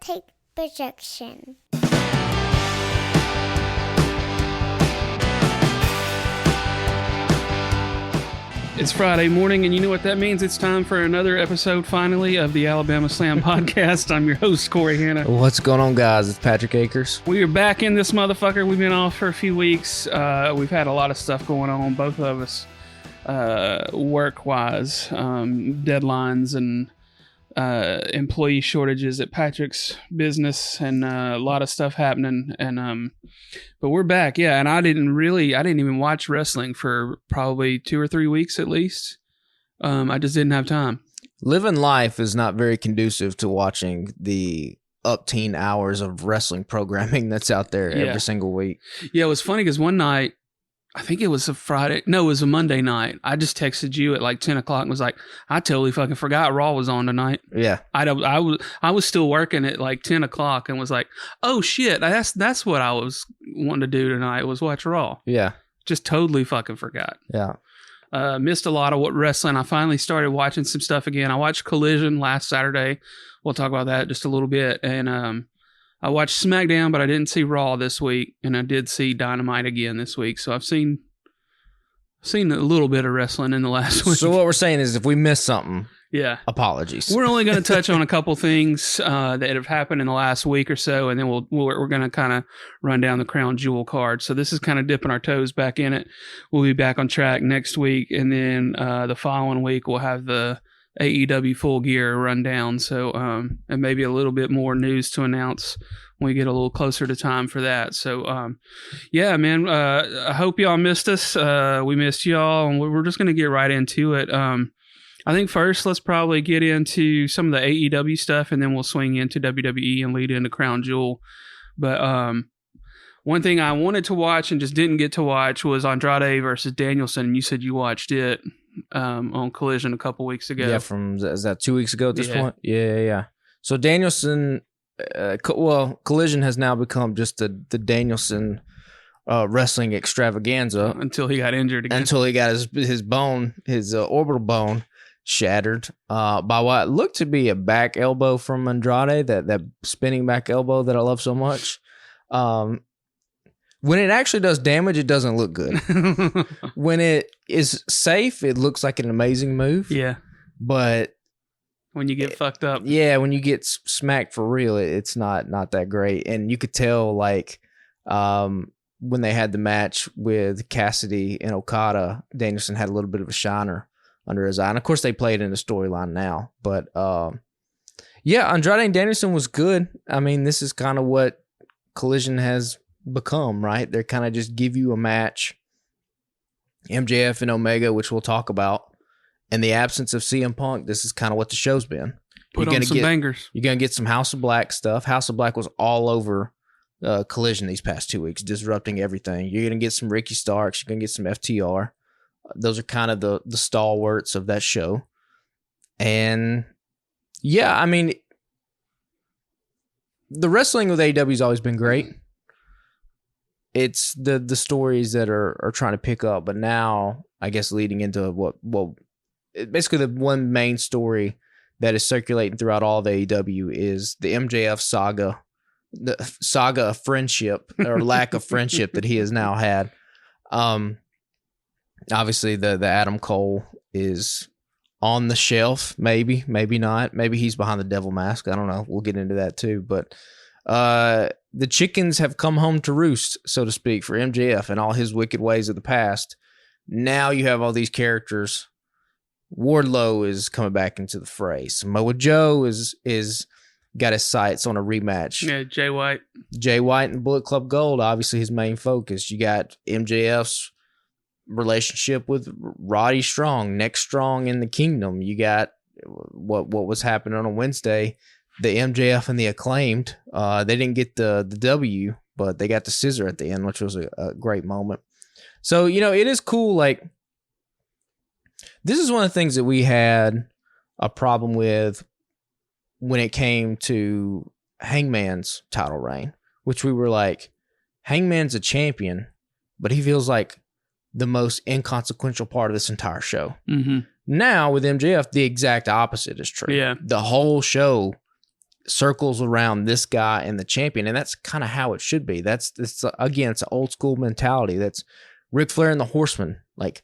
take projection. It's Friday morning, and you know what that means. It's time for another episode, finally, of the Alabama Slam podcast. I'm your host, Corey Hanna. What's going on, guys? It's Patrick Akers. We are back in this motherfucker. We've been off for a few weeks. We've had a lot of stuff going on, both of us, work-wise, deadlines and employee shortages at Patrick's business, and a lot of stuff happening. And but we're back, yeah. And I didn't even watch wrestling for probably 2 or 3 weeks at least. I just didn't have time. Living life is not very conducive to watching the up-teen hours of wrestling programming that's out there every single week. Yeah, it was funny because one night, I think it was a Friday. No, it was a Monday night. I just texted you at like 10 o'clock and was like, I totally fucking forgot Raw was on tonight. Yeah. I was still working at like 10 o'clock and was like, oh shit, that's what I was wanting to do tonight, was watch Raw. Yeah. Just totally fucking forgot. Yeah. Missed a lot of wrestling. I finally started watching some stuff again. I watched Collision last Saturday. We'll talk about that just a little bit. And I watched SmackDown, but I didn't see Raw this week, and I did see Dynamite again this week. So I've seen a little bit of wrestling in the last week. So what we're saying is, if we miss something, yeah, apologies. We're only going to touch on a couple things that have happened in the last week or so, and then we're going to kind of run down the Crown Jewel card. So this is kind of dipping our toes back in it. We'll be back on track next week, and then the following week we'll have the AEW Full Gear rundown, so and maybe a little bit more news to announce when we get a little closer to time for that. So yeah, man, I hope y'all missed us. We missed y'all, and we're just going to get right into it. I think first let's probably get into some of the AEW stuff, and then we'll swing into WWE and lead into Crown Jewel. But one thing I wanted to watch and just didn't get to watch was Andrade versus Danielson, and you said you watched it on Collision a couple weeks ago. Yeah, is that 2 weeks ago at this point? Yeah. So Danielson, Collision has now become just the Danielson wrestling extravaganza until he got injured again. Until he got his orbital bone shattered by what looked to be a back elbow from Andrade, that spinning back elbow that I love so much. When it actually does damage, it doesn't look good. When it is safe, it looks like an amazing move. Yeah. But when you get fucked up. Yeah, when you get smacked for real, it's not that great. And you could tell, like, when they had the match with Cassidy and Okada, Danielson had a little bit of a shiner under his eye. And, of course, they played in the storyline now. But, yeah, Andrade and Danielson was good. I mean, this is kind of what Collision has become, right? They kind of just give you a match, MJF and Omega, which we'll talk about. In the absence of CM Punk, this is kind of what the show's been. Put on some bangers. You're going to get some House of Black stuff. House of Black was all over Collision these past 2 weeks, disrupting everything. You're going to get some Ricky Starks. You're going to get some FTR. Those are kind of the stalwarts of that show. And yeah, I mean, the wrestling with AEW has always been great. It's the stories that are trying to pick up, but now I guess leading into basically the one main story that is circulating throughout all of AEW is the MJF saga, the saga of friendship or lack of friendship that he has now had. Obviously the Adam Cole is on the shelf, maybe not. Maybe he's behind the devil mask. I don't know. We'll get into that too, but the chickens have come home to roost, so to speak, for MJF and all his wicked ways of the past. Now you have all these characters. Wardlow is coming back into the fray. Samoa Joe is got his sights on a rematch. Yeah, Jay White and Bullet Club Gold, obviously his main focus. You got MJF's relationship with Roddy Strong, next Strong in the Kingdom. You got what was happening on a Wednesday. The MJF and the Acclaimed, they didn't get the W, but they got the scissor at the end, which was a great moment. So, it is cool. Like, this is one of the things that we had a problem with when it came to Hangman's title reign, which we were like, Hangman's a champion, but he feels like the most inconsequential part of this entire show. Mm-hmm. Now, with MJF, the exact opposite is true. Yeah. The whole show circles around this guy and the champion, and that's kind of how it should be. Again, it's an old school mentality. That's Ric Flair and the Horsemen. Like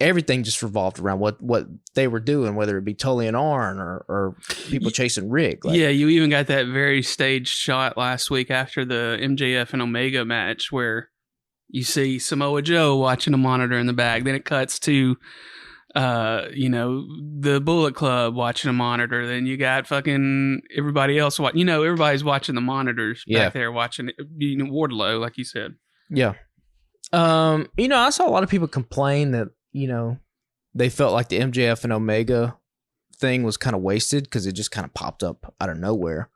everything just revolved around what they were doing, whether it be Tully and Arn or people chasing Rick. Like, yeah, you even got that very staged shot last week after the MJF and Omega match where you see Samoa Joe watching a monitor in the back. Then it cuts to the Bullet Club watching a monitor. Then you got fucking everybody else everybody's watching the monitors back there watching Wardlow, like you said. Yeah. I saw a lot of people complain that, they felt like the MJF and Omega thing was kind of wasted because it just kind of popped up out of nowhere.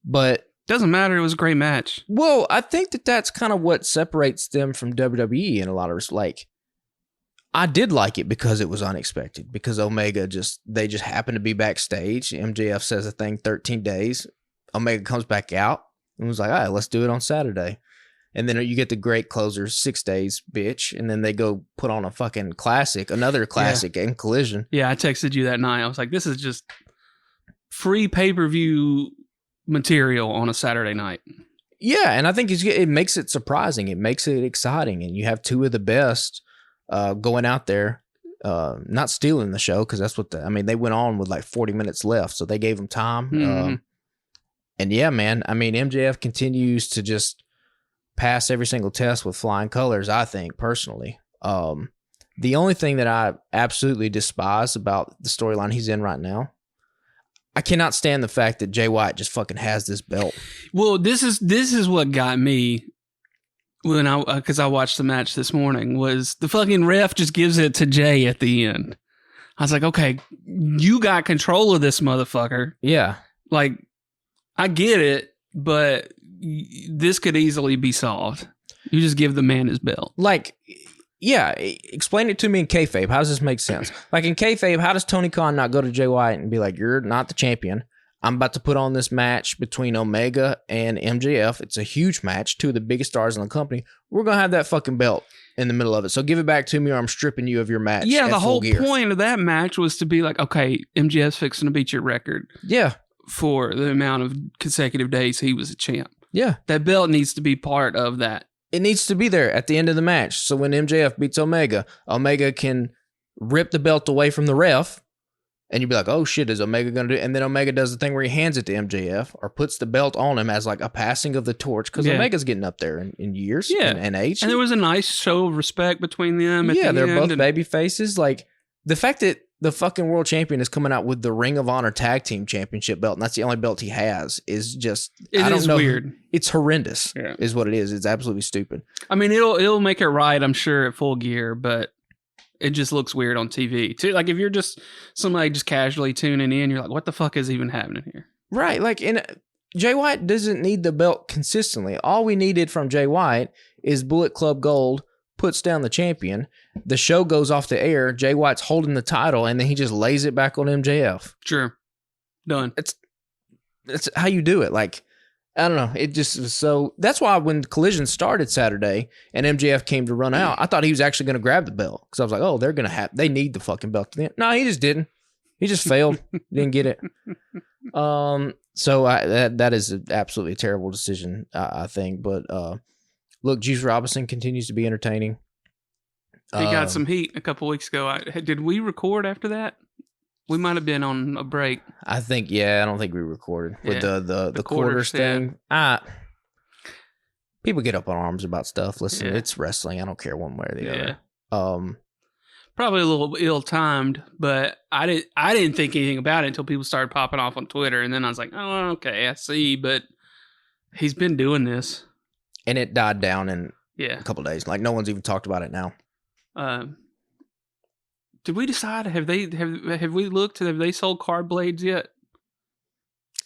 But doesn't matter. It was a great match. Well, I think that's kind of what separates them from WWE in a lot of like. I did like it because it was unexpected, because Omega they just happened to be backstage. MJF says a thing 13 days. Omega comes back out and was like, all right, let's do it on Saturday. And then you get the great closers, 6 days, bitch. And then they go put on a fucking classic, another classic in Collision. Yeah, I texted you that night. I was like, this is just free pay-per-view material on a Saturday night. Yeah, and I think it makes it surprising. It makes it exciting. And you have two of the best going out there, not stealing the show, because that's what they went on with like 40 minutes left. So they gave them time. Mm-hmm. And yeah, man, MJF continues to just pass every single test with flying colors, I think, personally. The only thing that I absolutely despise about the storyline he's in right now, I cannot stand the fact that Jay White just fucking has this belt. Well, this is what got me when because I watched the match this morning, was the fucking ref just gives it to Jay at the end. I was like, okay, you got control of this motherfucker. Yeah. Like, I get it, but this could easily be solved. You just give the man his belt. Like, yeah, explain it to me in kayfabe. How does this make sense? Like in kayfabe, how does Tony Khan not go to Jay White and be like, you're not the champion. I'm about to put on this match between Omega and MJF. It's a huge match, two of the biggest stars in the company. We're going to have that fucking belt in the middle of it. So give it back to me or I'm stripping you of your match. Yeah, the whole gear. point of that match was to be like, okay, MJF's fixing to beat your record. Yeah. For the amount of consecutive days he was a champ. Yeah. That belt needs to be part of that. It needs to be there at the end of the match. So when MJF beats Omega, Omega can rip the belt away from the ref, and you'd be like, oh shit, is Omega going to do it? And then Omega does the thing where he hands it to MJF or puts the belt on him as like a passing of the torch, because Omega's getting up there in years and age. And there was a nice show of respect between them. Yeah, they're both baby faces. Like, the fact that the fucking world champion is coming out with the Ring of Honor Tag Team Championship belt, and that's the only belt he has, is just, I don't know. Weird. It's horrendous, is what it is. It's absolutely stupid. I mean, it'll make it right, I'm sure, at Full Gear, but it just looks weird on TV. Too. Like, if you're just somebody just casually tuning in, you're like, what the fuck is even happening here? Right. Like, Jay White doesn't need the belt consistently. All we needed from Jay White is Bullet Club Gold puts down the champion. The show goes off the air. Jay White's holding the title, and then he just lays it back on MJF. Sure. Done. It's how you do it. Like, I don't know. It just was so. That's why when Collision started Saturday and MJF came to run out, I thought he was actually going to grab the belt, because I was like, oh, they need the fucking belt. No, he just didn't. He just failed. Didn't get it. So that is absolutely a terrible decision, I think. But look, Juice Robinson continues to be entertaining. He got some heat a couple weeks ago. Did we record after that? We might have been on a break. I think, I don't think we recorded with the quarters thing. People get up on arms about stuff. Listen, it's wrestling. I don't care one way or the other. Probably a little ill-timed, but I didn't think anything about it until people started popping off on Twitter, and then I was like, oh, okay, I see, but he's been doing this. And it died down in a couple of days. Like, no one's even talked about it now. Did we decide? Have we looked? Have they sold card blades yet?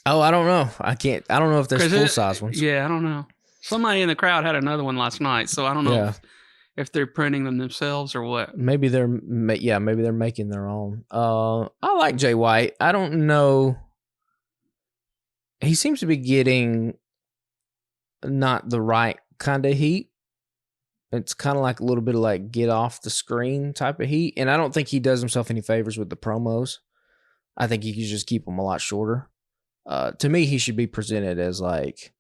Oh, I don't know. I don't know if there's full size ones. Yeah, I don't know. Somebody in the crowd had another one last night, so I don't know if they're printing them themselves or what. Maybe they're making their own. I like Jay White. I don't know. He seems to be getting not the right kind of heat. It's kind of like a little bit of like get off the screen type of heat. And I don't think he does himself any favors with the promos. I think he could just keep them a lot shorter. to me, he should be presented as like,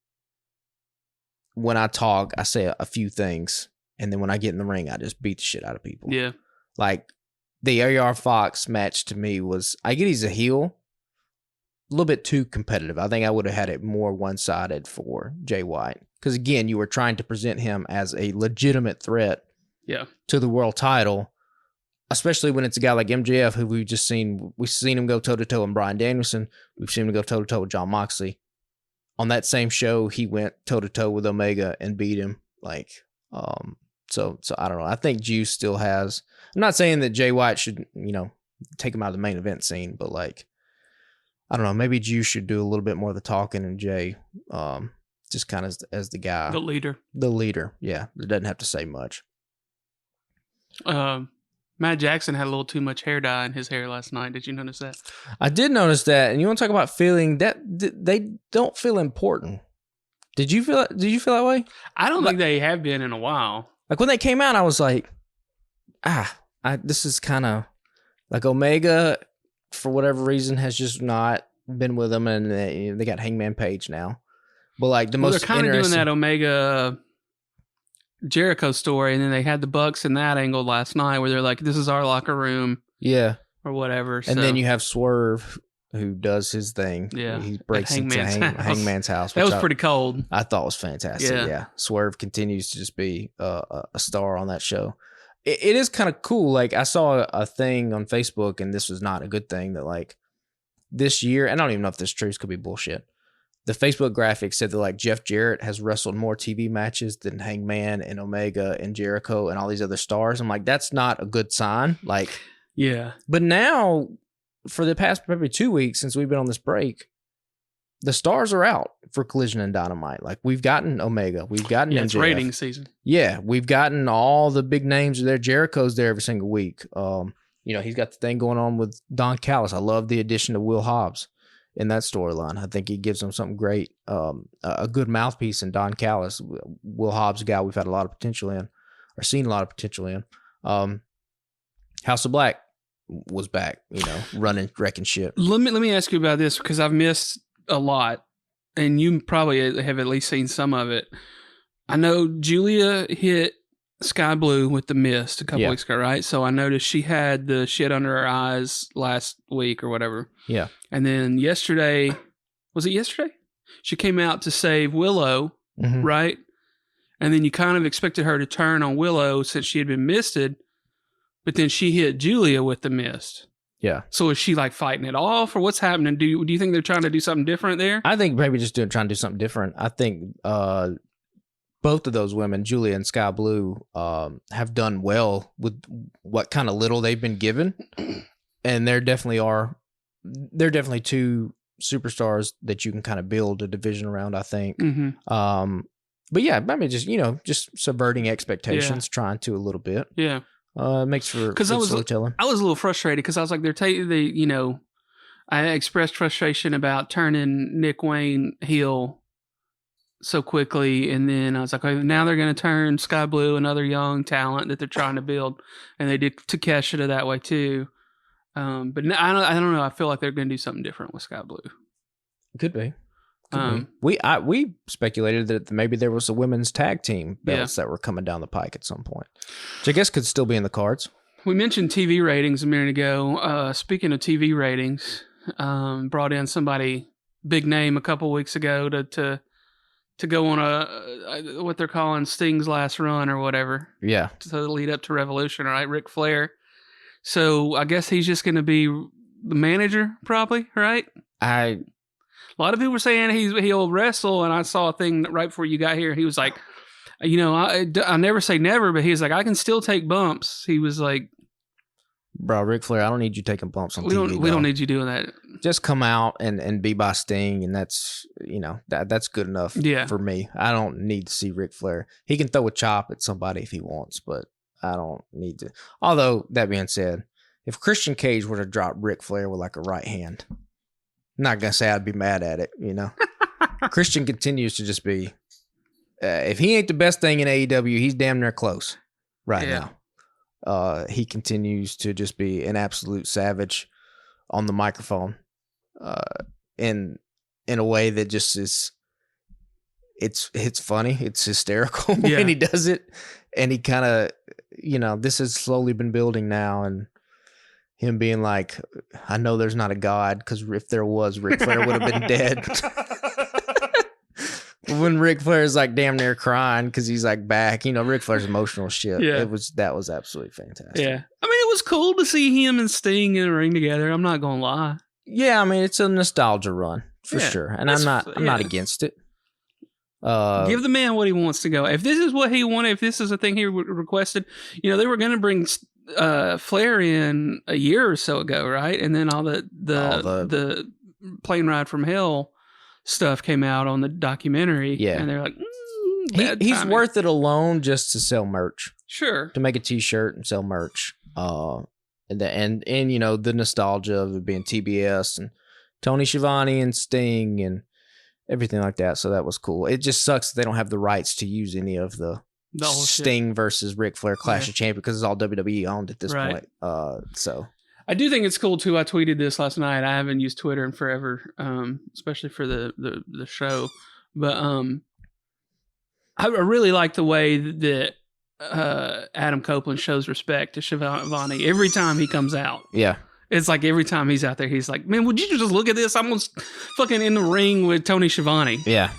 when I talk, I say a few things, and then when I get in the ring, I just beat the shit out of people. Yeah. Like the AR Fox match to me was, I get he's a heel, a little bit too competitive. I think I would have had it more one-sided for Jay White. Because again, you were trying to present him as a legitimate threat to the world title, especially when it's a guy like MJF, who we've seen him go toe-to-toe with Bryan Danielson. We've seen him go toe-to-toe with Jon Moxley. On that same show, he went toe-to-toe with Omega and beat him. Like, so I don't know. I think Juice still has, I'm not saying that Jay White should, take him out of the main event scene, but like, I don't know, maybe Juice should do a little bit more of the talking, and Jay, just kind of as the guy. The leader. Yeah. That doesn't have to say much. Matt Jackson had a little too much hair dye in his hair last night. Did you notice that? I did notice that. And you want to talk about feeling that they don't feel important. Did you feel that way? I don't think they have been in a while. Like when they came out, I was like, this is kind of like Omega, for whatever reason, has just not been with them, and they got Hangman Page now. But like they're kind of doing that Omega Jericho story, and then they had the Bucks in that angle last night, where they're like, "This is our locker room," or whatever. And then you have Swerve, who does his thing. Yeah, he breaks into Hangman's house. That was pretty cold. I thought was fantastic. Yeah. Swerve continues to just be a star on that show. It is kind of cool. Like I saw a thing on Facebook, and this was not a good thing, that like this year, and I don't even know if this is true, this could be bullshit. The Facebook graphic said that like Jeff Jarrett has wrestled more TV matches than Hangman and Omega and Jericho and all these other stars. I'm like, that's not a good sign. Like, yeah. But now, for the past probably 2 weeks since we've been on this break, the stars are out for Collision and Dynamite. Like we've gotten Omega, we've gotten MJF. It's rating season. Yeah, we've gotten all the big names there. Jericho's there every single week. He's got the thing going on with Don Callis. I love the addition of Will Hobbs in that storyline. I think he gives them something great. A good mouthpiece in Don Callis. Will Hobbs, a guy we've had a lot of potential in, or seen a lot of potential in. House of Black was back, running, wrecking shit. Let me ask you about this, because I've missed a lot, and you probably have at least seen some of it. I know Julia hit Sky Blue with the mist a couple weeks ago, right? So I noticed she had the shit under her eyes last week or whatever. Yeah. And then yesterday, was it yesterday? She came out to save Willow, right? And then you kind of expected her to turn on Willow since she had been misted, but then she hit Julia with the mist. Yeah. So is she like fighting it off, or what's happening? Do you think they're trying to do something different there? I think maybe just trying to do something different. I think both of those women, Julia and Sky Blue, have done well with what kind of little they've been given, and they're definitely two superstars that you can kind of build a division around, I think. But yeah, maybe just subverting expectations, trying to a little bit. Yeah. Makes for good storytelling. I was a little frustrated because I was like, I expressed frustration about turning Nick Wayne heel so quickly, and then I was like, now they're going to turn Sky Blue, another young talent that they're trying to build, and they did Takeshita that way too. But I don't know. I feel like they're going to do something different with Sky Blue. Could be. We speculated that maybe there was a women's tag team belts that were coming down the pike at some point, which I guess could still be in the cards. We mentioned TV ratings a minute ago. Speaking of TV ratings, brought in somebody big name a couple weeks ago to go on a what they're calling Sting's last run or whatever. Yeah. To lead up to Revolution, right? Ric Flair. So I guess he's just going to be the manager, probably, right? A lot of people were saying he'll wrestle, and I saw a thing right before you got here. He was like, I never say never, but he was like, I can still take bumps. He was like, bro, Ric Flair, I don't need you taking bumps on TV. We don't need you doing that. Just come out and be by Sting, and that's that's good enough for me. I don't need to see Ric Flair. He can throw a chop at somebody if he wants, but I don't need to. Although, that being said, if Christian Cage were to drop Ric Flair with like a right hand, I'm not going to say I'd be mad at it, Christian continues to just be, if he ain't the best thing in AEW, he's damn near close right now. He continues to just be an absolute savage on the microphone. And in a way that just is. It's funny. It's hysterical Yeah. when he does it, and he kind of, this has slowly been building now, and him being like, "I know there's not a God, because if there was, Ric Flair would have been dead." When Ric Flair's like damn near crying because he's like back, Ric Flair's emotional shit. Yeah. That was absolutely fantastic. Yeah. I mean, it was cool to see him and Sting in a ring together. I'm not gonna lie. Yeah, I mean, it's a nostalgia run for Yeah. sure, and I'm not against it. Give the man what he wants to go. If this is what he wanted, if this is a thing he requested, they were going to bring Flair in a year or so ago, right? And then all the plane ride from hell stuff came out on the documentary. Yeah, and they're like, he's worth it alone just to sell merch. Sure, to make a T-shirt and sell merch. And the nostalgia of it being TBS and Tony Schiavone and Sting and everything like that. So that was cool. It just sucks that they don't have the rights to use any of the Sting versus Ric Flair Clash of Champions because it's all WWE owned at this point. So I do think it's cool too. I tweeted this last night. I haven't used Twitter in forever, especially for the show. But I really like the way that Adam Copeland shows respect to Schiavone every time he comes out. Yeah. It's like every time he's out there, he's like, "Man, would you just look at this? I'm almost fucking in the ring with Tony Schiavone." Yeah.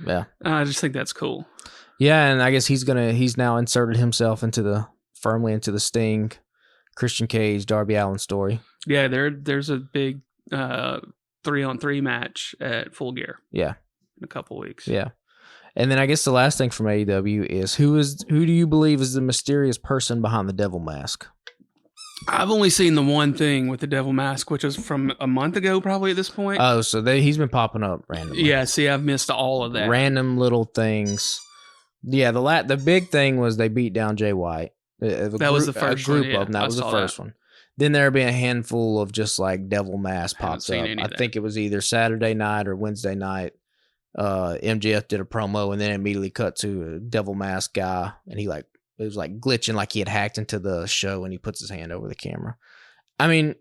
I just think that's cool. Yeah, and I guess he's now inserted himself firmly into the Sting, Christian Cage, Darby Allin story. Yeah, there's a big 3-on-3 match at Full Gear. Yeah, in a couple weeks. Yeah, and then I guess the last thing from AEW is who do you believe is the mysterious person behind the devil mask? I've only seen the one thing with the devil mask, which was from a month ago, probably at this point. Oh, so he's been popping up randomly. Yeah, see, I've missed all of that. Random little things. Yeah, the big thing was they beat down Jay White. That was the first group one, yeah. of them. That was the first one. Then there'll be a handful of just like devil mask pops up. I think it was either Saturday night or Wednesday night. MJF did a promo and then immediately cut to a devil mask guy, and it was like glitching like he had hacked into the show, and he puts his hand over the camera. I mean,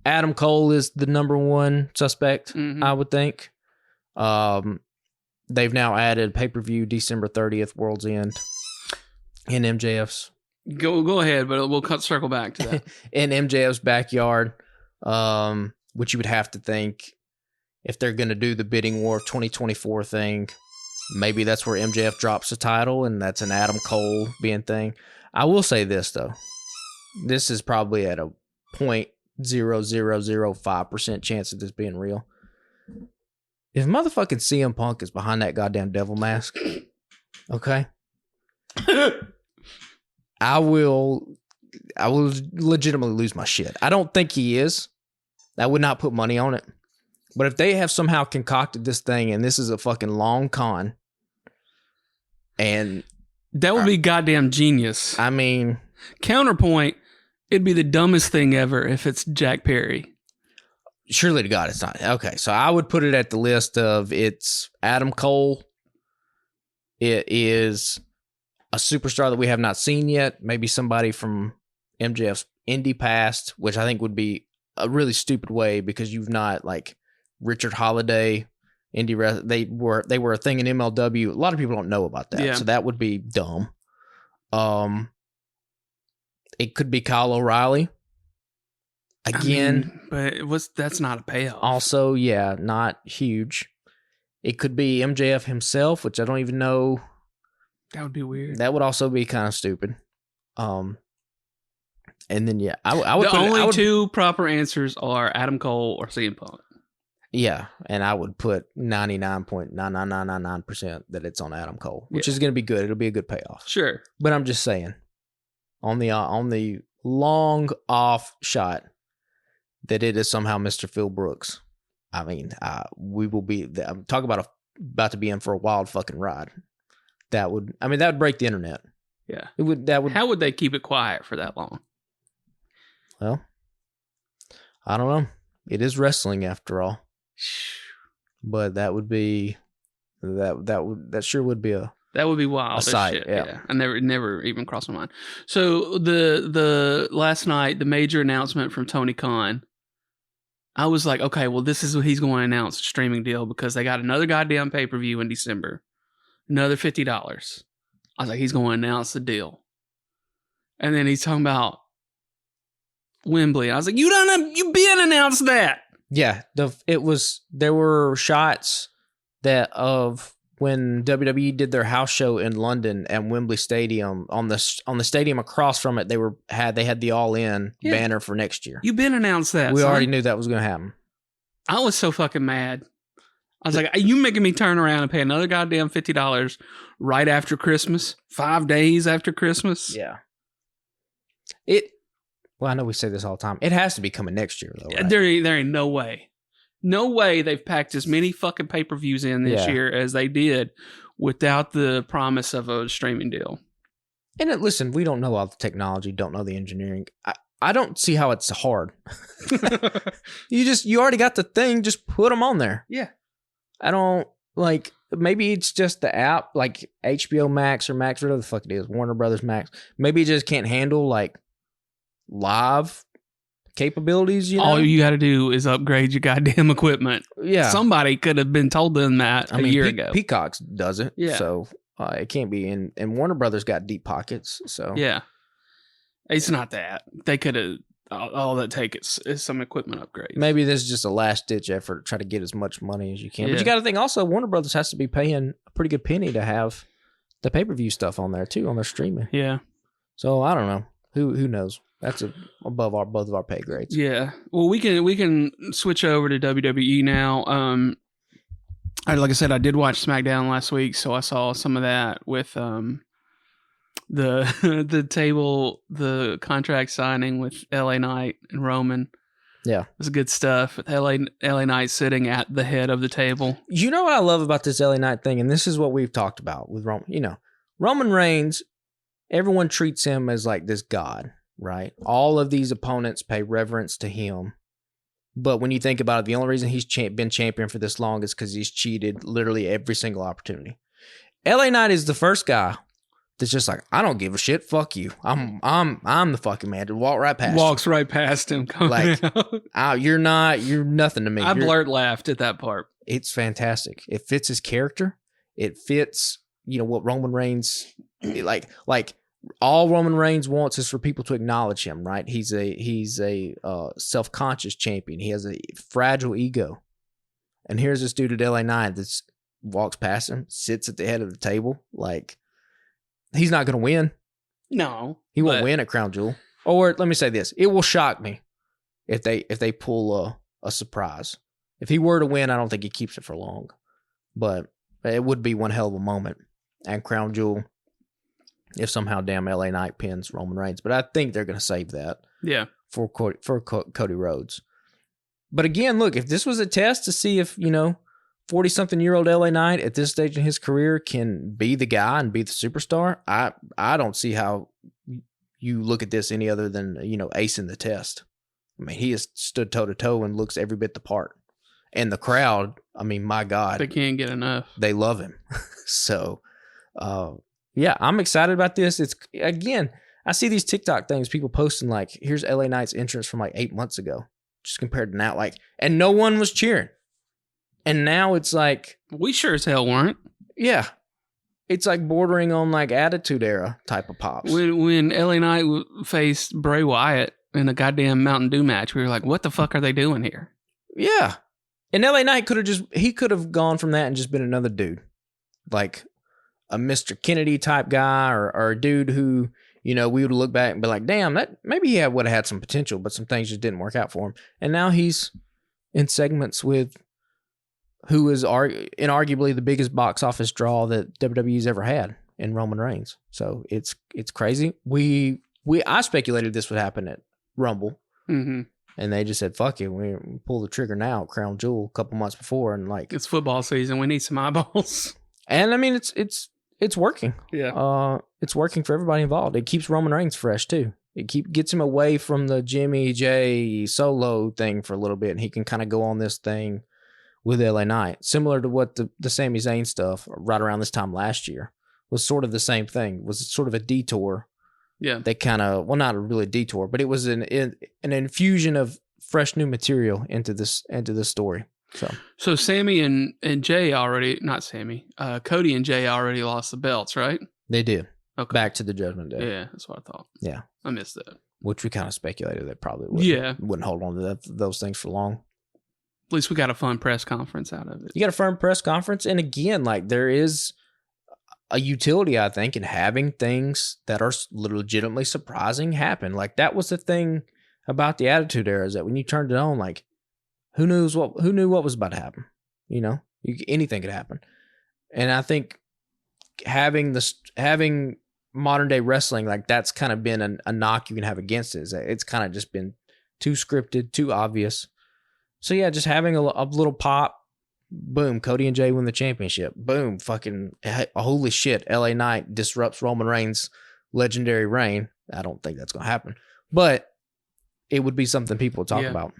Adam Cole is the number one suspect, I would think. They've now added pay-per-view December 30th, World's End, in MJF's. Go ahead, but we'll circle back to that. In MJF's backyard, which you would have to think if they're going to do the bidding war of 2024 thing, maybe that's where MJF drops the title, and that's an Adam Cole being thing. I will say this, though. This is probably at a 0.0005% chance of this being real. If motherfucking CM Punk is behind that goddamn devil mask, okay, I will legitimately lose my shit. I don't think he is. I would not put money on it. But if they have somehow concocted this thing and this is a fucking long con, and that would be goddamn genius. I mean, counterpoint, it'd be the dumbest thing ever if it's Jack Perry. Surely to God, it's not. Okay, so I would put it at the list of it's Adam Cole. It is a superstar that we have not seen yet. Maybe somebody from MJF's indie past, which I think would be a really stupid way because you've not like Richard Holiday, indie. They were a thing in MLW. A lot of people don't know about that, so that would be dumb. It could be Kyle O'Reilly. Again, but that's not a payoff. Also, yeah, not huge. It could be MJF himself, which I don't even know. That would be weird. That would also be kind of stupid. And then I would. The only two proper answers are Adam Cole or CM Punk. Yeah, and I would put 99.99999% that it's on Adam Cole, which is going to be good. It'll be a good payoff. Sure, but I'm just saying, on the long off shot that it is somehow Mr. Phil Brooks. I mean, we will be. I'm talking about to be in for a wild fucking ride. That would break the internet. Yeah, it would. How would they keep it quiet for that long? Well, I don't know. It is wrestling after all. But that would be that sure would be that would be wild. A sight, shit. yeah. I never even crossed my mind. So the last night, the major announcement from Tony Khan I was like, okay, well, this is what he's going to announce, a streaming deal, because they got another goddamn pay-per-view in December. Another $50. I was like, he's going to announce the deal. And then he's talking about Wembley. I was like, you been announced that. Yeah, there were shots that of when WWE did their house show in London at Wembley Stadium, on the stadium across from it, they had the All In banner for next year. You been announced that. We son. already knew that was going to happen. I was so fucking mad. I was like, you making me turn around and pay another goddamn $50 right after Christmas, 5 days after Christmas. Yeah. Well, I know we say this all the time. It has to be coming next year, though. Right? There ain't no way. No way they've packed as many fucking pay-per-views in this year as they did without the promise of a streaming deal. And listen, we don't know all the technology, don't know the engineering. I don't see how it's hard. You already got the thing, just put them on there. Yeah. I don't, like, maybe it's just the app, like HBO Max or Max, whatever the fuck it is, Warner Brothers Max. Maybe it just can't handle, like, live capabilities, All you got to do is upgrade your goddamn equipment. Yeah. Somebody could have been told them that a year ago. Peacock does it. Yeah. So it can't be. And Warner Brothers got deep pockets. So yeah. It's not that. They could have, all that take is some equipment upgrades. Maybe this is just a last ditch effort to try to get as much money as you can. Yeah. But you got to think also, Warner Brothers has to be paying a pretty good penny to have the pay-per-view stuff on there too, on their streaming. Yeah. So I don't know. Who knows? That's above both of our pay grades. Yeah. Well, we can switch over to WWE now. Like I said, I did watch SmackDown last week, so I saw some of that with the contract signing with LA Knight and Roman. Yeah. It was good stuff. With LA Knight sitting at the head of the table. You know what I love about this LA Knight thing, and this is what we've talked about with Roman. You know, Roman Reigns, everyone treats him as like this god. Right. All of these opponents pay reverence to him. But when you think about it, the only reason he's been champion for this long is because he's cheated literally every single opportunity. LA Knight is the first guy that's just like, I don't give a shit. Fuck you. I'm the fucking man. To walk right past. Walks right past him. Like, you're nothing to me. I blurt laughed at that part. It's fantastic. It fits his character. It fits, what Roman Reigns like. All Roman Reigns wants is for people to acknowledge him, right? He's a self-conscious champion. He has a fragile ego. And here's this dude at LA Knight that walks past him, sits at the head of the table. Like, he's not going to win. No. He won't win at Crown Jewel. Or let me say this. It will shock me if they pull a surprise. If he were to win, I don't think he keeps it for long. But it would be one hell of a moment at Crown Jewel. If somehow damn LA Knight pins Roman Reigns. But I think they're going to save that Yeah. for Cody Rhodes. But again, look, if this was a test to see if, 40-something-year-old LA Knight at this stage in his career can be the guy and be the superstar, I don't see how you look at this any other than, acing the test. I mean, he has stood toe-to-toe and looks every bit the part. And the crowd, I mean, my God. They can't get enough. They love him. So, yeah, I'm excited about this. It's, again, I see these TikTok things, people posting like, here's LA Knight's entrance from like 8 months ago, just compared to now, like, and no one was cheering. And now it's like, we sure as hell weren't. Yeah. It's like bordering on like Attitude Era type of pops. When LA Knight faced Bray Wyatt in a goddamn Mountain Dew match, we were like, what the fuck are they doing here? Yeah. And LA Knight could have gone from that and just been another dude. Like a Mr. Kennedy type guy or a dude who, we would look back and be like, damn, that maybe he would have had some potential, but some things just didn't work out for him. And now he's in segments with who is inarguably the biggest box office draw that WWE's ever had in Roman Reigns. So it's crazy. I speculated this would happen at Rumble. Mm-hmm. And they just said, fuck it. We pull the trigger now at Crown Jewel a couple months before. And like, it's football season. We need some eyeballs. And I mean, it's working. Yeah. It's working for everybody involved. It keeps Roman Reigns fresh too. It gets him away from the Jimmy J solo thing for a little bit. And he can kind of go on this thing with LA Knight. Similar to what the Sami Zayn stuff right around this time last year was sort of the same thing. It was sort of a detour. Yeah. They kind of, well, not a really detour, but it was an infusion of fresh new material into this story. So Sammy and Jay already, not Sammy, Cody and Jay already lost the belts, right? They did. Okay. Back to the Judgment Day. Yeah, that's what I thought. Yeah. I missed that. Which we kind of speculated they probably wouldn't hold on to those things for long. At least we got a fun press conference out of it. You got a firm press conference. And again, like there is a utility, I think, in having things that are legitimately surprising happen. Like that was the thing about the Attitude Era, is that when you turned it on, like who knew what was about to happen? You know, anything could happen. And I think having modern day wrestling, like that's kind of been a knock you can have against it. Is that it's kind of just been too scripted, too obvious. So yeah, just having a little pop, boom, Cody and Jay win the championship. Boom, fucking holy shit, LA Knight disrupts Roman Reigns' legendary reign. I don't think that's gonna happen, but it would be something people would talk about.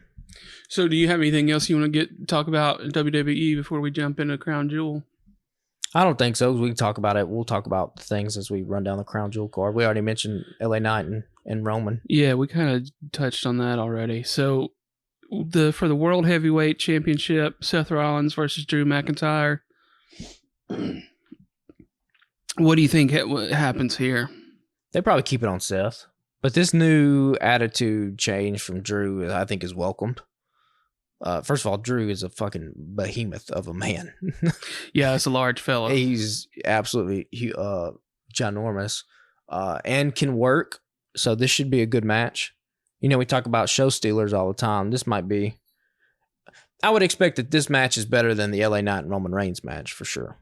So, do you have anything else you want to talk about in WWE before we jump into Crown Jewel? I don't think so. We can talk about it. We'll talk about the things as we run down the Crown Jewel card. We already mentioned LA Knight and Roman. Yeah, we kind of touched on that already. So, for the World Heavyweight Championship, Seth Rollins versus Drew McIntyre. What do you think happens here? They probably keep it on Seth. But this new attitude change from Drew, I think, is welcomed. First of all, Drew is a fucking behemoth of a man. Yeah, it's a large fella. He's absolutely ginormous and can work. So this should be a good match. You know, we talk about show stealers all the time. This might be. I would expect that this match is better than the LA Knight and Roman Reigns match for sure.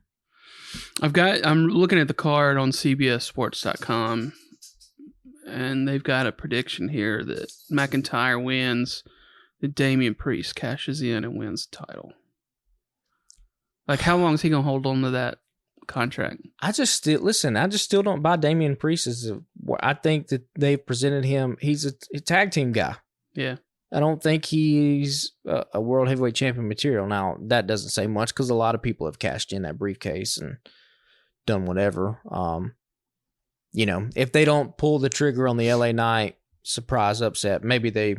I'm looking at the card on CBSSports.com, and they've got a prediction here that McIntyre wins, that Damian Priest cashes in and wins the title. Like, how long is he gonna hold on to that contract? I just still don't buy Damian Priest I think that they've presented him. He's a tag team guy. Yeah. I don't think he's a world heavyweight champion material. Now, that doesn't say much because a lot of people have cashed in that briefcase and done whatever. You know, if they don't pull the trigger on the LA Knight surprise upset, maybe they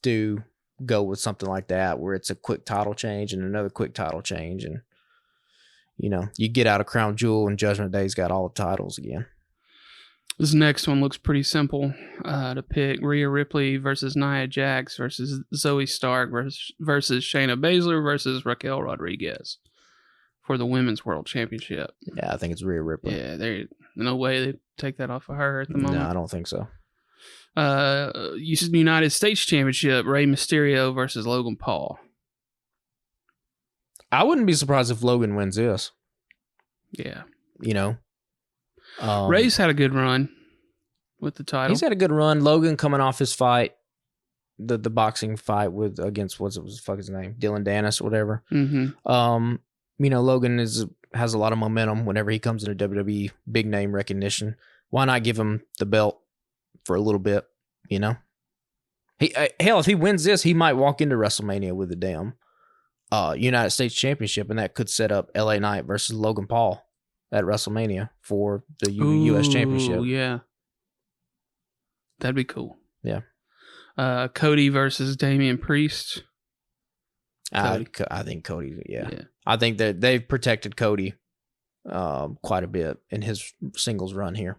do go with something like that where it's a quick title change and another quick title change. And, you know, you get out of Crown Jewel and Judgment Day's got all the titles again. This next one looks pretty simple to pick. Rhea Ripley versus Nia Jax versus Zoe Stark versus Shayna Baszler versus Raquel Rodriguez for the Women's World Championship. Yeah, I think it's Rhea Ripley. Yeah, there's no way they take that off of her at the moment. No, I don't think so. United States Championship, Rey Mysterio versus Logan Paul. I wouldn't be surprised if Logan wins this. Yeah. You know? Ray's had a good run with the title. He's had a good run. Logan coming off his fight, the boxing fight against what's the fuck his name? Dylan Dennis or whatever. Mm-hmm. You know, Logan has a lot of momentum whenever he comes into WWE, big name recognition. Why not give him the belt for a little bit, you know? Hell, if he wins this, he might walk into WrestleMania with the damn United States Championship, and that could set up LA Knight versus Logan Paul at WrestleMania for the U.S. Championship. Yeah. That'd be cool. Yeah. Cody versus Damian Priest. I think Cody, yeah. I think that they've protected Cody quite a bit in his singles run here.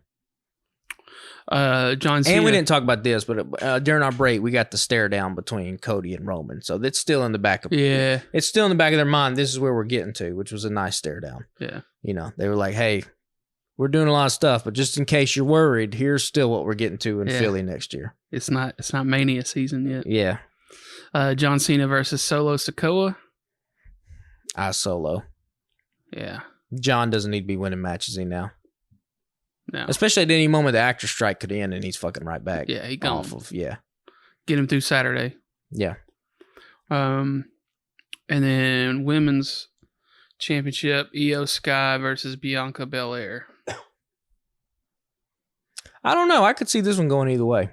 John Cena. And we didn't talk about this, but during our break, we got the stare down between Cody and Roman. So that's still in the back of it's still in the back of their mind. This is where we're getting to, which was a nice stare down. Yeah. You know, they were like, hey, we're doing a lot of stuff, but just in case you're worried, here's still what we're getting to in Philly next year. It's not Mania season yet. Yeah. John Cena versus Solo Sikoa. Solo. Yeah. John doesn't need to be winning matches now. No. Especially at any moment the actor strike could end and he's fucking right back. Yeah, he gone. Get him through Saturday. Yeah. And then Women's Championship, Io Sky versus Bianca Belair. I don't know. I could see this one going either way.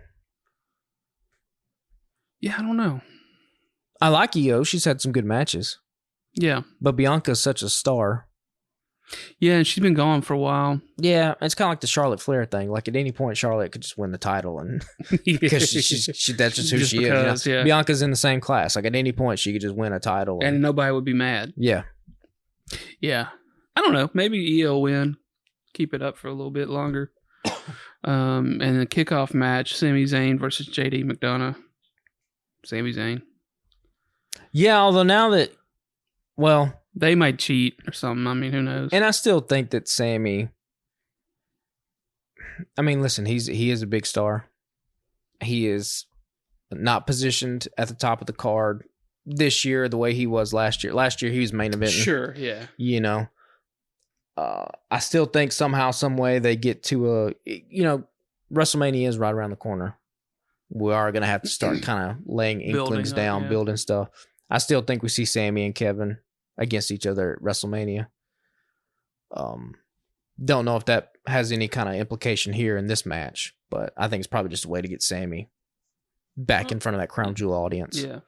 Yeah, I don't know. I like Io. She's had some good matches. Yeah. But Bianca's such a star. Yeah, and she's been gone for a while. Yeah, it's kind of like the Charlotte Flair thing. Like at any point, Charlotte could just win the title, and because that's just who Just she because, is. You know? yeah. Bianca's in the same class. Like at any point, she could just win a title, And nobody would be mad. yeah. Yeah. I don't know. Maybe Io will win. Keep it up for a little bit longer. And the kickoff match, Sami Zayn versus JD McDonough. Sami Zayn. Yeah, although now that, well, They might cheat or something. I mean, who knows? and I still think that Sammy. I mean, listen, he is a big star. He is not positioned at the top of the card this year the way he was last year. Last year he was main eventing. Sure, yeah. You know, I still think somehow, some way they get to WrestleMania is right around the corner. We are going to have to start kind of laying inklings Building up, down, yeah. building stuff. I still think we see Sammy and Kevin against each other at WrestleMania. Don't know if that has any kind of implication here in this match, but I think it's probably just a way to get Sammy back in front of that Crown Jewel audience. Yeah.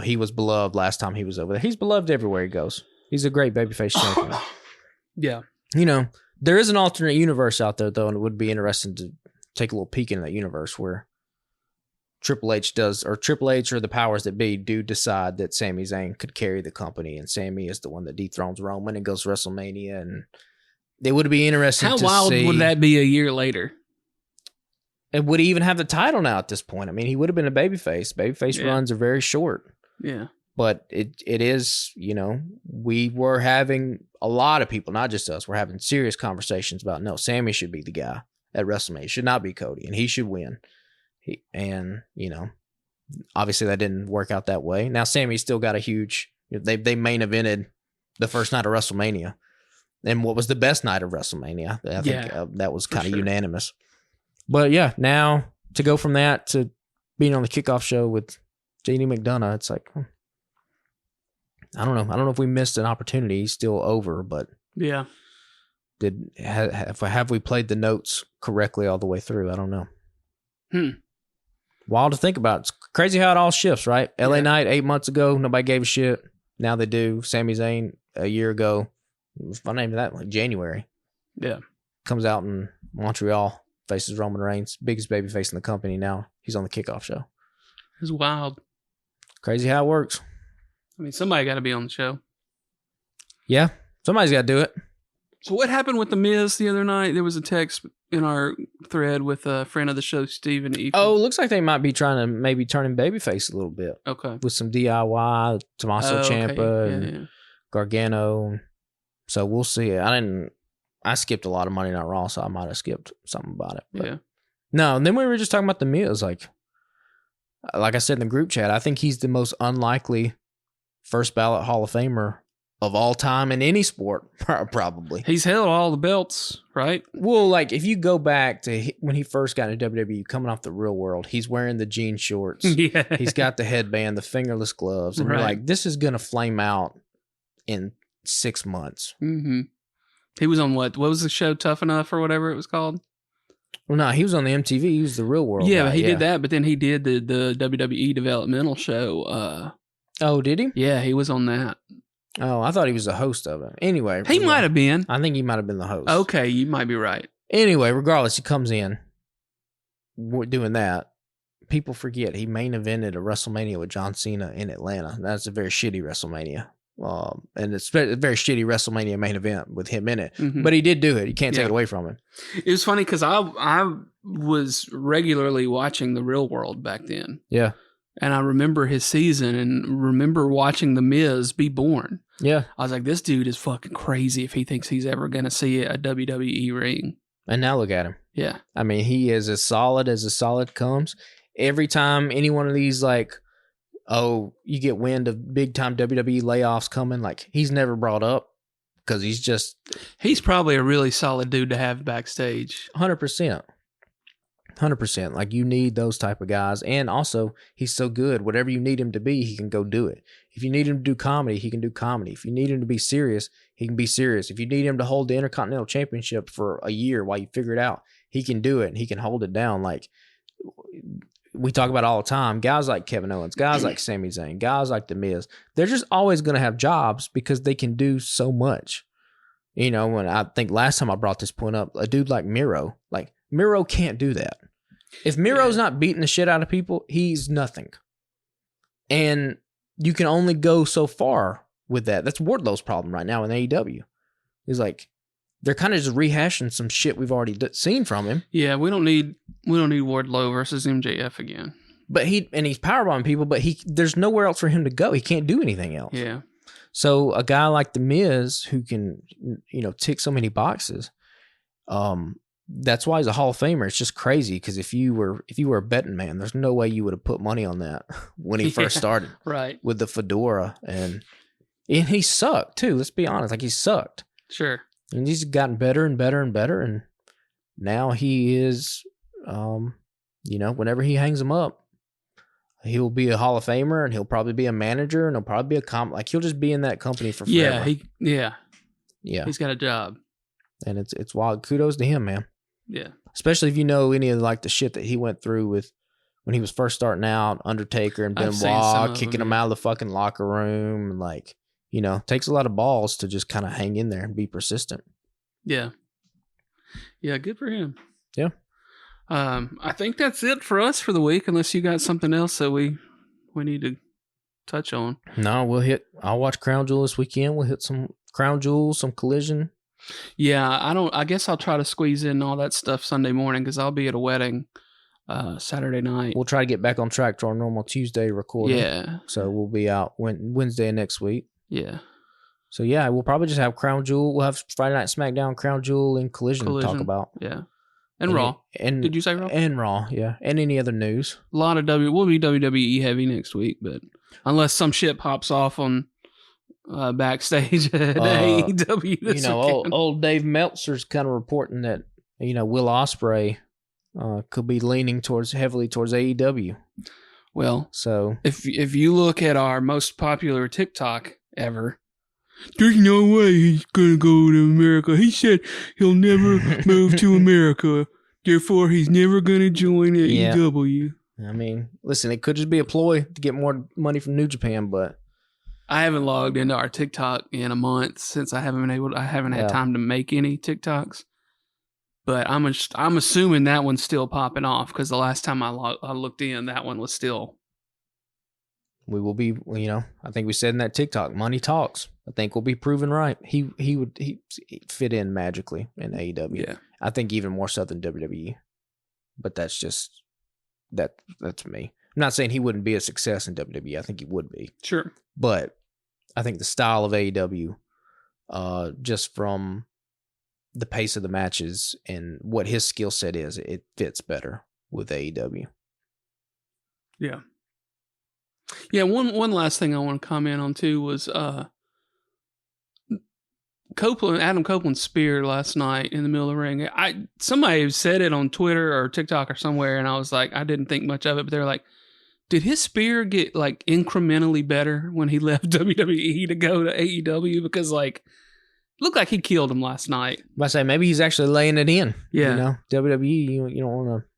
He was beloved last time he was over there. He's beloved everywhere he goes. He's a great babyface champion. Yeah. There is an alternate universe out there, though, and it would be interesting to take a little peek into that universe where Triple H or the powers that be do decide that Sami Zayn could carry the company, and Sami is the one that dethrones Roman and goes to WrestleMania, and it would be interesting How to wild see. would that be a year later? And would he even have the title now at this point? I mean, he would have been a babyface. Babyface Yeah. runs are very short. Yeah. But it is, we were having a lot of people, not just us, we're having serious conversations about, no, Sammy should be the guy at WrestleMania. It should not be Cody, and he should win. Obviously that didn't work out that way. Now Sammy's still got a huge, they main evented the first night of WrestleMania. And what was the best night of WrestleMania? I think that was kind of unanimous. But yeah, now to go from that to being on the kickoff show with JD McDonough, it's like, I don't know. I don't know if we missed an opportunity. He's still over, but Yeah. have we played the notes correctly all the way through? I don't know. Wild to think about. It's crazy how it all shifts, right? LA Yeah. Knight 8 months ago, nobody gave a shit. Now they do. Sami Zayn a year ago, if I named that like January, Yeah. comes out in Montreal, faces Roman Reigns, biggest babyface in the company. Now he's on the kickoff show. It's wild. Crazy how it works. I mean, somebody got to be on the show. Yeah, somebody's got to do it. So what happened with The Miz the other night? There was a text in our thread with a friend of the show, Steven Ethan. Oh, looks like they might be trying to maybe turn him babyface a little bit Okay. with some DIY, Tommaso Ciampa, Yeah, and Gargano. So we'll see. I skipped a lot of Monday Night Raw, so I might have skipped something about it. But yeah. no, and then we were just talking about The Miz. Like I said in the group chat, I think he's the most unlikely first ballot Hall of Famer of all time in any sport, probably. He's held all the belts, right? Well, like if you go back to when he first got into WWE, coming off the Real World, he's wearing the jean shorts. Yeah. He's got the headband, the fingerless gloves, and Right. you're like, this is gonna flame out in 6 months. Mm-hmm. He was on what? What was the show? Tough Enough or whatever it was called? Well, no, he was on the MTV. He was the Real World. Yeah, guy, but he did that. But then he did the WWE developmental show. Oh, did he? Yeah, he was on that. Oh, I thought he was the host of it. Anyway, He might have been. I think he might have been the host. Okay, you might be right. Anyway, regardless, he comes in. We're doing that. People forget he main evented a WrestleMania with John Cena in Atlanta. That's a very shitty WrestleMania. And it's a very shitty WrestleMania main event with him in it. Mhm. But he did do it. You can't take Yeah. it away from him. It was funny because I was regularly watching The Real World back then. Yeah. And I remember his season and remember watching The Miz be born. Yeah. I was like, this dude is fucking crazy if he thinks he's ever going to see a WWE ring. And now look at him. Yeah. I mean, he is as a solid comes. Every time any one of these, like, oh, you get wind of big time WWE layoffs coming, like, he's never brought up because he's just He's probably a really solid dude to have backstage. 100%. 100%. Like, you need those type of guys. And also, he's so good. Whatever you need him to be, he can go do it. If you need him to do comedy, he can do comedy. If you need him to be serious, he can be serious. If you need him to hold the Intercontinental Championship for a year while you figure it out, he can do it and he can hold it down. Like, we talk about it all the time. Guys like Kevin Owens, guys like Sami Zayn, guys like The Miz, they're just always going to have jobs because they can do so much. You know, when I think last time I brought this point up, a dude like Miro can't do that. If Miro's not beating the shit out of people, he's nothing. And you can only go so far with that. That's Wardlow's problem right now in AEW. He's like, they're kind of just rehashing some shit we've already seen from him. Yeah, we don't need Wardlow versus MJF again. But he's powerbombing people, but there's nowhere else for him to go. He can't do anything else. Yeah. So a guy like The Miz who can, you know, tick so many boxes, that's why he's a Hall of Famer. It's just crazy because if you were a betting man, there's no way you would have put money on that when he first started. Right. With the fedora and he sucked too. Let's be honest, like he sucked. Sure. And he's gotten better and better and better, and now he is, you know, whenever he hangs him up, he'll be a Hall of Famer, and he'll probably be a manager, and he'll probably be he'll just be in that company for forever. Yeah. Yeah. He's got a job. And it's wild. Kudos to him, man. Yeah. Especially if you know any of like the shit that he went through with when he was first starting out, Undertaker and Benoit kicking him out of the fucking locker room, and like, you know, takes a lot of balls to just kind of hang in there and be persistent. Yeah. Yeah, good for him. Yeah. I think that's it for us for the week, unless you got something else that we need to touch on. No, I'll watch Crown Jewel this weekend. We'll hit some Crown Jewel, some Collision. Yeah, I guess I'll try to squeeze in all that stuff Sunday morning because I'll be at a wedding Saturday night. We'll try to get back on track to our normal Tuesday recording. Yeah. So we'll be out Wednesday of next week. Yeah. So yeah, we'll probably just have Crown Jewel. We'll have Friday Night SmackDown, Crown Jewel, and Collision to talk about. Yeah. And Raw. And did you say Raw? And Raw, yeah. And any other news. A lot of we'll be WWE heavy next week, but unless some shit pops off on backstage at AEW this you know, weekend. old Dave Meltzer's kind of reporting that, you know, Will Ospreay could be leaning heavily towards AEW. Well, so if you look at our most popular TikTok ever, there's no way he's gonna go to America. He said he'll never move to America. Therefore, he's never gonna join AEW. I mean, listen, it could just be a ploy to get more money from New Japan, but I haven't logged into our TikTok in a month since I haven't had time to make any TikToks. But I'm assuming that one's still popping off because the last time I looked in, that one was still. We will be, you know, I think we said in that TikTok, money talks. I think we'll be proven right. He would fit in magically in AEW. Yeah. I think even more so than WWE. But that's just that's me. I'm not saying he wouldn't be a success in WWE. I think he would be. Sure. But I think the style of AEW, just from the pace of the matches and what his skill set is, it fits better with AEW. Yeah. Yeah, one last thing I want to comment on too was Adam Copeland's spear last night in the middle of the ring. Somebody said it on Twitter or TikTok or somewhere, and I was like, I didn't think much of it, but they're like, did his spear get like incrementally better when he left WWE to go to AEW? Because like, looked like he killed him last night. I say maybe he's actually laying it in. Yeah, you know, WWE, you don't want to.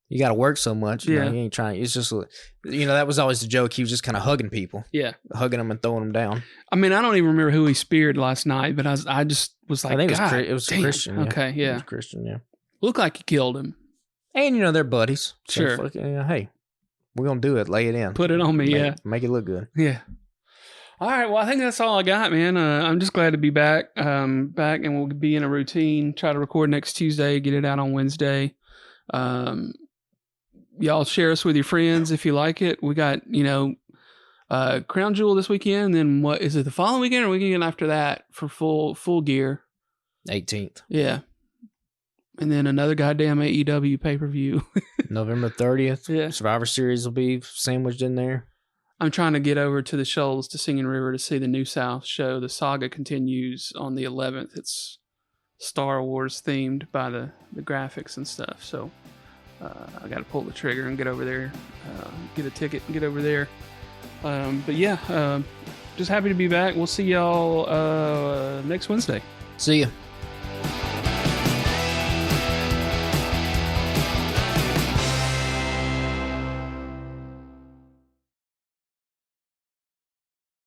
You got to work so much. You know, you ain't trying. It's just, you know, that was always the joke. He was just kind of hugging people. Yeah, hugging them and throwing them down. I mean, I don't even remember who he speared last night, but I just was like, I think it was Christian. Yeah. Okay, yeah, it was Christian. Yeah, looked like he killed him. And you know they're buddies. Sure. So hey, we're gonna do it. Lay it in. Put it on me. Make it look good. Yeah. All right. Well, I think that's all I got, man. I'm just glad to be back. And we'll be in a routine. Try to record next Tuesday. Get it out on Wednesday. Y'all share us with your friends if you like it. We got, you know, Crown Jewel this weekend. And then what is it? The following weekend or weekend after that for full gear? 18th. Yeah. And then another goddamn AEW pay-per-view. November 30th. Yeah. Survivor Series will be sandwiched in there. I'm trying to get over to the Shoals to Singing River to see the New South show. The saga continues on the 11th. It's Star Wars themed by the graphics and stuff. So I got to pull the trigger and get over there, get a ticket and get over there. But yeah, just happy to be back. We'll see y'all next Wednesday. See ya.